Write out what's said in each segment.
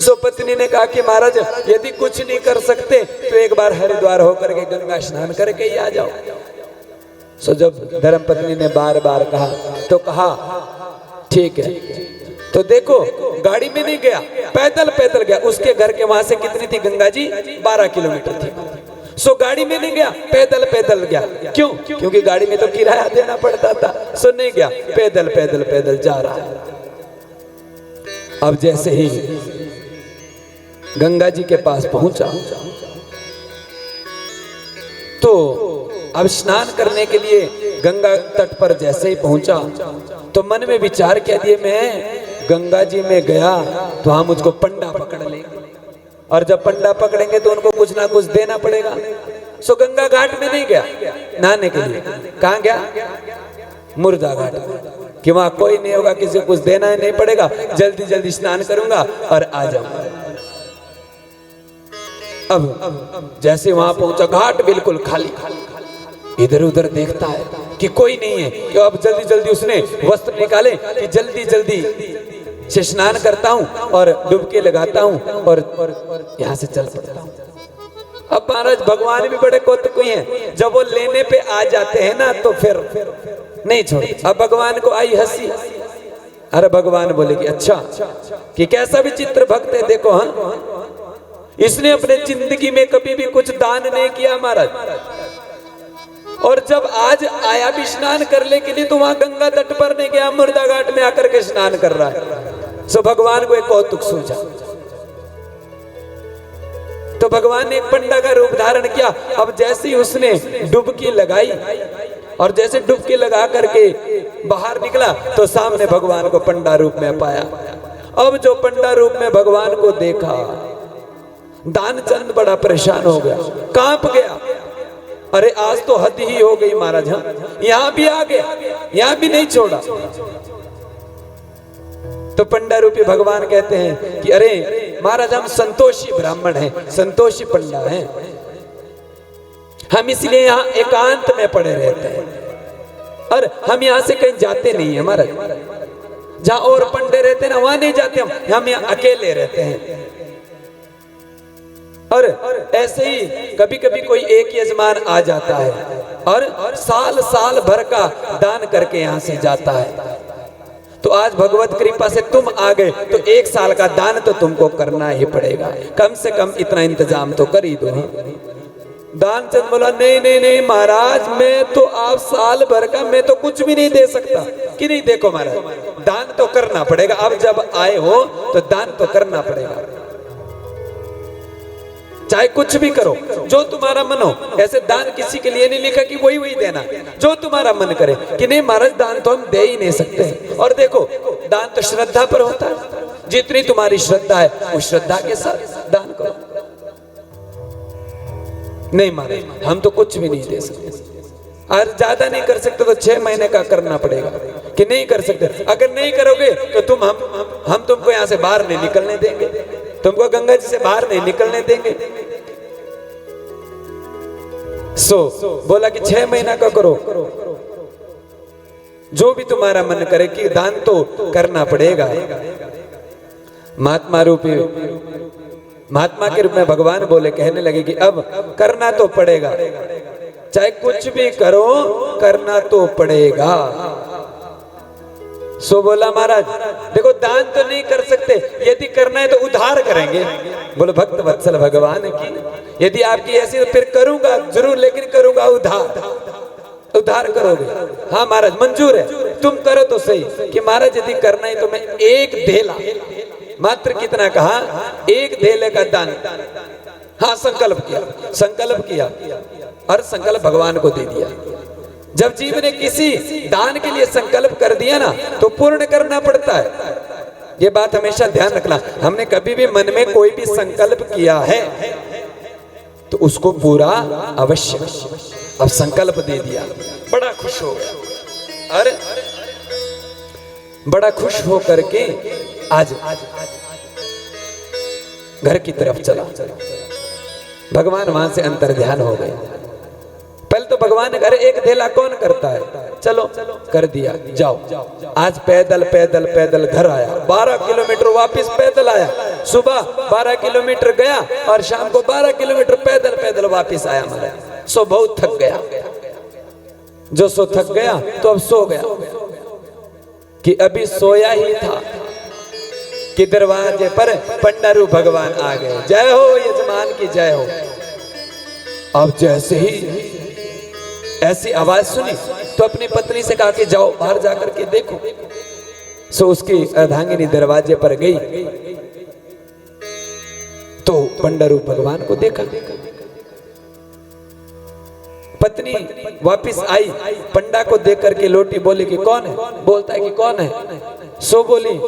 सो पत्नी ने कहा कि महाराज यदि कुछ नहीं कर सकते तो एक बार हरिद्वार होकर के गंगा स्नान करके ही आ जाओ। सो जब धर्मपत्नी ने बार बार कहा तो कहा ठीक है। तो देखो गाड़ी में नहीं गया, पैदल पैदल गया। उसके घर के वहां से कितनी थी गंगा जी? 12 किलोमीटर थी। सो गाड़ी में नहीं गया, पैदल पैदल गया। क्यों? क्योंकि गाड़ी में तो किराया देना पड़ता था। सो नहीं गया, पैदल पैदल पैदल जा रहा है। अब जैसे ही गंगा जी के पास पहुंचा तो अब स्नान करने के लिए गंगा तट पर जैसे ही पहुंचा तो मन में विचार किया दिए मैं गंगा जी में गया तो हम मुझको पंडा पकड़ लेंगे, और जब पंडा पकड़ेंगे तो उनको कुछ ना कुछ देना पड़ेगा। सो गंगा घाट में नहीं गया नहाने के लिए। कहाँ गया? मुर्दा घाट, कि वहां कोई नहीं होगा, किसी को कुछ देना ही नहीं पड़ेगा, जल्दी जल्दी स्नान करूंगा और आ जाऊंगा। अब जैसे वहां पहुंचा, घाट बिल्कुल खाली, इधर उधर देखता है कि कोई नहीं है। कि अब जल्दी जल्दी उसने वस्त्र निकाले कि जल्दी जल्दी से स्नान करता हूं और डुबकी लगाता हूं और यहां से चल पड़ता हूं। अब महाराज भगवान भी बड़े कौतुकी हैं, जब वो लेने पे आ जाते हैं ना तो फिर नहीं छोड़ते। अब भगवान को आई हंसी। अरे भगवान बोले कि अच्छा कि कैसा विचित्र भक्त है, देखो हाँ, इसने अपने जिंदगी में कभी भी कुछ दान नहीं किया महाराज, और जब आज आया भी स्नान करने के लिए तो वहां गंगा तट पर नहीं गया, मुर्दा घाट में आकर के स्नान कर रहा है। सो भगवान को एक कौतुक सूझा तो भगवान ने एक पंडा का रूप धारण किया। अब जैसे ही उसने डुबकी लगाई और जैसे डुबकी लगा करके बाहर निकला तो सामने भगवान को पंडा रूप में पाया। अब जो पंडा रूप में भगवान को देखा, दानचंद बड़ा परेशान हो गया, कांप गया। अरे आज तो हद ही हो गई महाराज, हाँ यहां भी आ गया, यहां भी नहीं छोड़ा। तो पंडा रूपी भगवान कहते हैं कि अरे महाराज हम संतोषी ब्राह्मण हैं, संतोषी पंडा हैं, हम इसलिए यहाँ एकांत में पड़े रहते हैं और हम यहाँ से कहीं जाते नहीं है महाराज। जहाँ और पंडे रहते हैं ना वहां नहीं जाते, हम यहाँ अकेले रहते हैं। और ऐसे ही कभी कभी कोई एक यजमान आ जाता है और साल साल भर का दान करके यहाँ से जाता है। तो आज भगवत कृपा से तुम आ गए तो 1 साल का दान तो तुमको करना ही पड़ेगा, कम से कम इतना इंतजाम तो कर ही दो। दानचंद बोला नहीं नहीं नहीं महाराज, मैं तो आप साल भर का मैं तो कुछ भी नहीं दे सकता। कि नहीं, देखो महाराज दान तो करना पड़ेगा, अब जब आए हो तो दान तो करना पड़ेगा, चाहे कुछ भी करो, जो तुम्हारा मन हो। ऐसे दान किसी के लिए नहीं लिखा कि वही वही देना, जो तुम्हारा मन करे। कि नहीं महाराज दान तो हम दे ही नहीं सकते। और देखो दान तो श्रद्धा पर होता है, जितनी तुम्हारी श्रद्धा है उस श्रद्धा के साथ दान करो। नहीं महाराज हम तो कुछ भी नहीं दे सकते, और ज्यादा नहीं कर सकते तो 6 महीने का करना पड़ेगा। कि नहीं कर सकते, अगर नहीं करोगे तो हम तुमको यहाँ से बाहर नहीं निकलने देंगे, तुमको गंगा जी से बाहर नहीं निकलने देंगे। सो बोला कि 6 महीना का करो, जो भी तुम्हारा मन करे, कि दान तो करना पड़ेगा। महात्मा के रूप में भगवान बोले, कहने लगे कि अब करना तो पड़ेगा, चाहे कुछ भी करो करना तो पड़ेगा। सो बोला महाराज देखो दान तो नहीं कर सकते, यदि करना है तो उधार करेंगे। बोले भक्त वत्सल भगवान की यदि आपकी ऐसी तो फिर करूंगा जरूर, लेकिन करूंगा उधार करोगे? हाँ महाराज मंजूर है, तुम करो तो सही। कि महाराज यदि करना है तो मैं 1 धेला, मात्र कितना कहा, 1 धेले का दान। हाँ संकल्प किया और संकल्प भगवान को दे दिया। जब जीव ने किसी दान के लिए संकल्प कर दिया ना तो पूर्ण करना पड़ता है। ये बात हमेशा ध्यान रखना, हमने कभी भी मन में कोई भी संकल्प किया है तो उसको पूरा अवश्य। अब संकल्प दे दिया, बड़ा खुश हो गया। अरे बड़ा खुश हो करके आज घर की तरफ चला। भगवान वहां से अंतर ध्यान हो गए। पहले तो भगवान ने अरे 1 धेला कौन करता है, चलो कर दिया, जाओ। आज पैदल पैदल पैदल घर आया, 12 किलोमीटर वापिस पैदल आया। सुबह 12 किलोमीटर गया और शाम को 12 किलोमीटर पैदल पैदल वापस आया महाराज। सो बहुत थक गया, जो सो थक गया तो अब सो गया कि अभी सोया ही था कि दरवाजे पर पंडारू भगवान आ गए। जय हो यजमान की जय हो। अब जैसे ही ऐसी आवाज सुनी तो अपनी पत्नी से कहा कि जाओ बाहर जाकर के देखो। सो उसकी अर्धांगिनी दरवाजे पर गई तो पंडारू भगवान को देखा। पत्नी वापस आई, पंडा को देख करके लोटी, बोली कि कौन है? बोलता है कि कौन है? सो बोली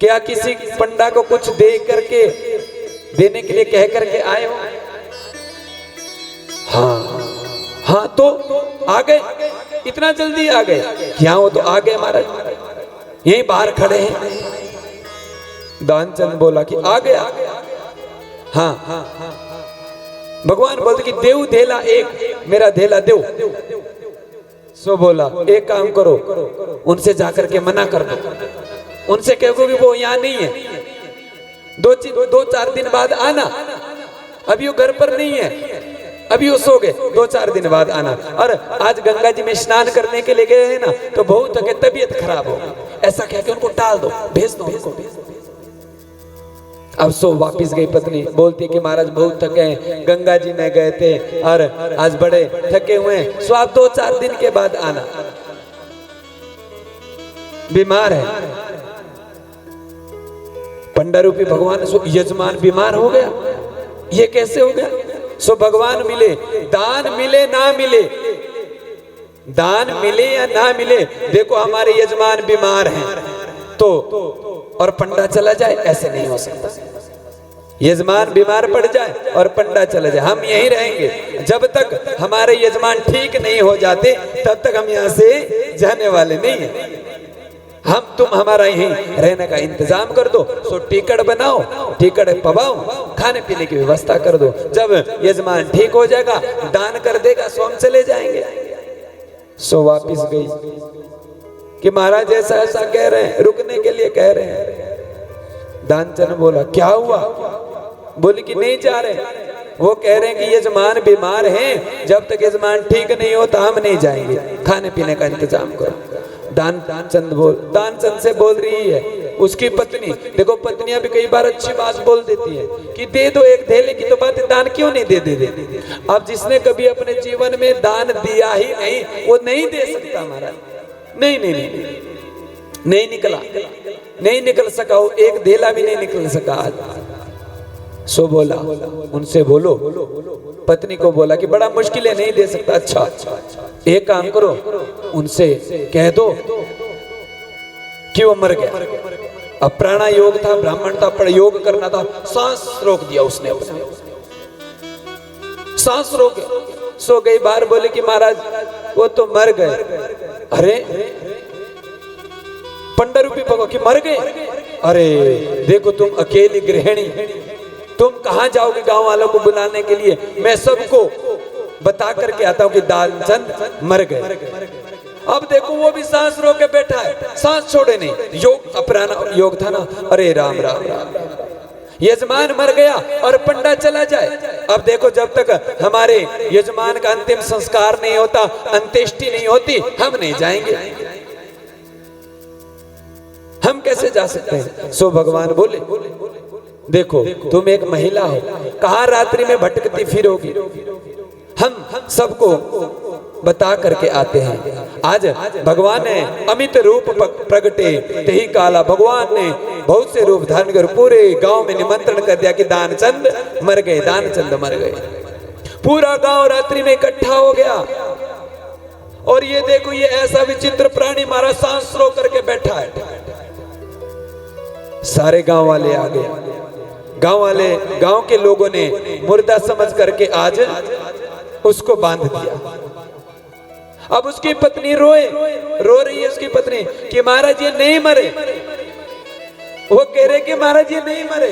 क्या किसी पंडा को कुछ दे करके देने के लिए कह करके आए हो? हाँ हाँ, तो आ गए, इतना जल्दी आ गए? क्या हो तो आ गए महाराज, यहीं बाहर खड़े हैं। दानचंद बोला कि आ गया। हाँ, भगवान बोलते कि देव धेला एक, मेरा धेला देव। सो बोला एक काम करो, उनसे जाकर के मना कर दो, उनसे कहो कि वो यहाँ नहीं है, दो चार दिन बाद आना, अभी वो घर पर नहीं है, अभी वो सो गए, 2-4 दिन बाद आना। और आज गंगा जी में स्नान करने के लिए गए हैं ना, तो बहुत थके, तबीयत खराब हो, ऐसा कह के उनको टाल दो, भेज दो उनको। अब सो वापिस गई पत्नी, बोलती कि महाराज बहुत थके हैं, गंगा जी में गए थे और आज बड़े थके हुए हैं, सो आप 2-4 दिन के बाद आना, बीमार है। पंडा रूपी भगवान, सो यजमान बीमार हो गया, ये कैसे हो गया? सो भगवान मिले, दान मिले ना मिले, दान मिले या ना मिले, देखो हमारे यजमान बीमार हैं तो और पंडा चला जाए, ऐसे नहीं हो सकता। यजमान बीमार पड़ जाए और पंडा चला जाए, हम यहीं रहेंगे जब तक हमारे यजमान ठीक नहीं हो जाते, तब तक हम यहाँ से जाने वाले नहीं है। हम तुम हमारा यहीं रहने का इंतजाम कर दो, सो टिकट बनाओ, टिकट पवाओ, खाने पीने की व्यवस्था कर दो, जब यजमान ठीक हो जाएगा दान कर देगा, सो हम चले जाएंगे। सो वापिस गई कि महाराज ऐसा ऐसा कह रहे हैं, रुकने के लिए कह रहे हैं। दानचंद बोला क्या हुआ? बोली कि नहीं जा रहे, वो कह रहे हैं कि यजमान बीमार हैं, जब तक यजमान ठीक नहीं होता हम नहीं जाएंगे, खाने पीने का इंतजाम करो। दानचंद से बोल रही है उसकी पत्नी, देखो पत्नियां भी कई बार अच्छी बात बोल देती है कि दे दो एक धेले की तो बात, दान क्यों नहीं दे दे। अब जिसने कभी अपने जीवन में दान दिया ही नहीं, वो नहीं दे सकता महाराज। नहीं नहीं नहीं नहीं निकला, नहीं निकल सका, वो एक धेला भी नहीं निकल सका आज। सो बोला उनसे बोलो, पत्नी को बोला कि बड़ा मुश्किल है, नहीं दे सकता। अच्छा एक काम करो, उनसे कह दो कि वो मर गया। अब प्राणा योग था, ब्राह्मण था, पर योग करना था, सांस रोक दिया उसने, अपने सांस रोक। सो गई बार, बोले कि महाराज वो तो मर गए। अरे पंडा रूपी भगवान कि मर गए? अरे देखो तुम अकेली गृहिणी, तुम कहां जाओगे गांव वालों को बुलाने के लिए? मैं सबको बता करके आता हूं कि दानचंद मर गए। अब देखो वो भी सांस रोक के बैठा है, सांस छोड़े नहीं, योग अपराना योग था ना। अरे राम राम राम, यजमान मर गया और पंडा चला जाए। अब देखो जब तक हमारे यजमान का अंतिम संस्कार नहीं होता, अंत्येष्टि नहीं होती, हम नहीं जाएंगे। हम कैसे जा सकते हैं? सो भगवान बोले देखो तुम एक महिला हो, कहां रात्रि में भटकती फिरोगी, हम सबको बता करके आते हैं। आज भगवान ने अमित रूप प्रगटे तेही काला, भगवान ने बहुत से रूप धारण कर पूरे गांव में निमंत्रण कर दिया कि दानचंद मर गए, दानचंद मर गए। पूरा गांव रात्रि में इकट्ठा हो गया और ये देखो ये ऐसा विचित्र प्राणी मारा सांस रोक करके बैठा है। सारे गांव वाले आ गए, गांव के लोगों ने मुर्दा समझ करके आज उसको बांध दिया। अब उसकी पत्नी रो रही है उसकी पत्नी कि महाराज ये नहीं मरे, वो कह रहे कि महाराज ये नहीं मरे।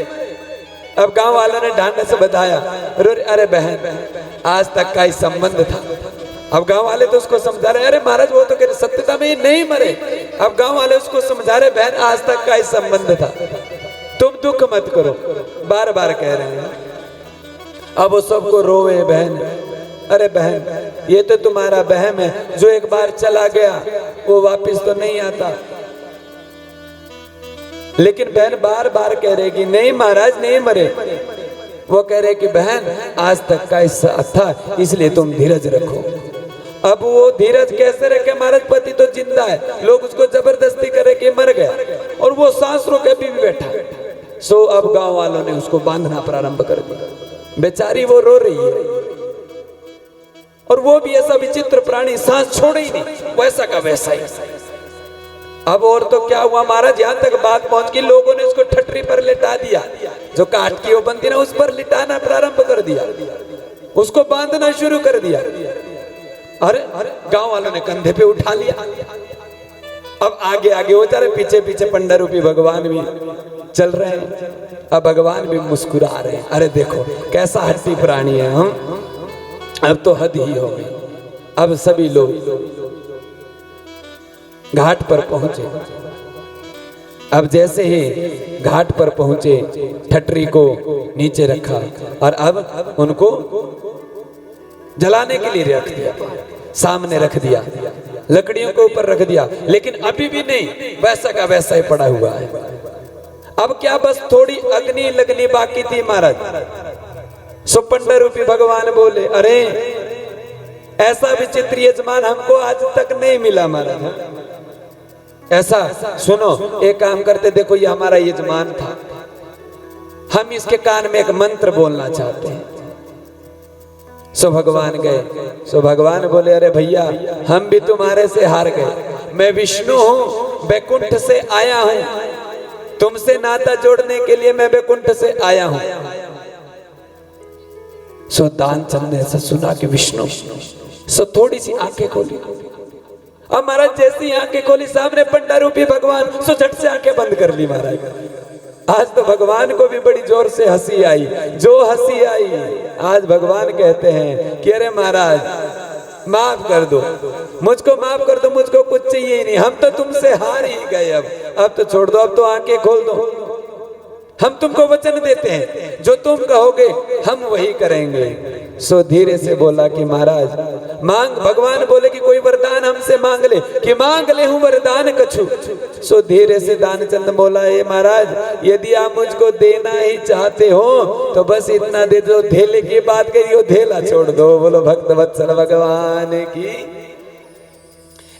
अब गांव वालों ने डांडे से बताया, अरे बहन आज तक का ही संबंध था। अब गांव वाले तो उसको समझा रहे, अरे महाराज वो तो कह रहे सत्यता में नहीं मरे। अब गांव वाले उसको समझा रहे, बहन आज तक का ही संबंध था, तुम दुख मत करो, बार बार कह रहे हैं। अब वो सबको रोवे बहन, अरे बहन ये तो तुम्हारा बहम है, जो एक बार चला गया वो वापस तो नहीं आता। लेकिन बहन बार बार कह रहे कि नहीं महाराज नहीं मरे। वो कह रहे कि बहन आज तक का ऐसा था, इसलिए तुम धीरज रखो। अब वो धीरज कैसे रखे महाराज, पति तो जिंदा है, लोग उसको जबरदस्ती करे कि मर गया, और वो सांस रोके अभी भी बैठा। सो अब गांव वालों ने उसको बांधना प्रारंभ कर दिया। बेचारी वो रो रही है, और वो भी ऐसा विचित्र प्राणी, सांस छोड़े ही नहीं, वैसा का वैसा ही। अब और तो क्या हुआ महाराज, यहाँ तक बात पहुंच गई, लोगों ने उसको ठटरी पर लिटा दिया, जो काठ की वो बनती ना उस पर लिटाना प्रारंभ कर दिया, उसको बांधना शुरू कर दिया। अरे गांव वालों ने कंधे पे उठा लिया। अब आगे आगे वो चले, पीछे पीछे पंडा रूपी भगवान भी चल रहे हैं। अब भगवान भी मुस्कुरा रहे हैं, अरे देखो कैसा हट्टी प्राणी है हम। अब तो हद ही हो गई। अब सभी लोग घाट पर पहुंचे। अब जैसे ही घाट पर पहुंचे, ठटरी को नीचे रखा और अब उनको जलाने के लिए रख दिया, सामने रख दिया, लकड़ियों के ऊपर रख दिया। लेकिन अभी भी नहीं, वैसा का वैसा ही पड़ा हुआ है। अब क्या बस थोड़ी अग्नि लगनी बाकी थी महाराज। सुपंडा रूपी भगवान बोले, अरे ऐसा विचित्र यजमान हमको आज तक नहीं मिला महाराज। ऐसा सुनो, एक काम करते, देखो ये हमारा यजमान था, हम इसके कान में एक मंत्र बोलना चाहते हैं। सो भगवान गए। सो भगवान बोले, अरे भैया हम भी तुम्हारे से हार गए, मैं विष्णु हूं, बैकुंठ से आया हूं, तुमसे नाता जोड़ने के लिए मैं बैकुंठ से आया हूं। सो दानचंद ने ऐसा सुना कि विष्णु, सो थोड़ी सी आंखें खोली। अब महाराज जैसी आंखें खोली, सामने पंडा रूपी भगवान, सो झट से आंखें बंद कर ली महाराज। आज तो भगवान को भी बड़ी जोर से हंसी आई, जो हंसी आई। आज भगवान कहते हैं कि अरे महाराज माफ कर दो, मुझको माफ कर दो, मुझको कुछ चाहिए ही नहीं, हम तो तुमसे हार ही गए। अब तो छोड़ दो, अब तो आंखें खोल दो। हम तुमको वचन देते हैं, जो तुम कहोगे हम वही करेंगे। सो धीरे से बोला कि महाराज मांग, भगवान बोले कि कोई वरदान हमसे मांग ले, कि मांग ले हूं वरदान कछु। सो धीरे से दानचंद बोला, हे महाराज यदि आप मुझको देना ही चाहते हो तो बस इतना दे दो, धेले की बात करियो, धेला छोड़ दो। बोलो भक्त वत्सल भगवान की।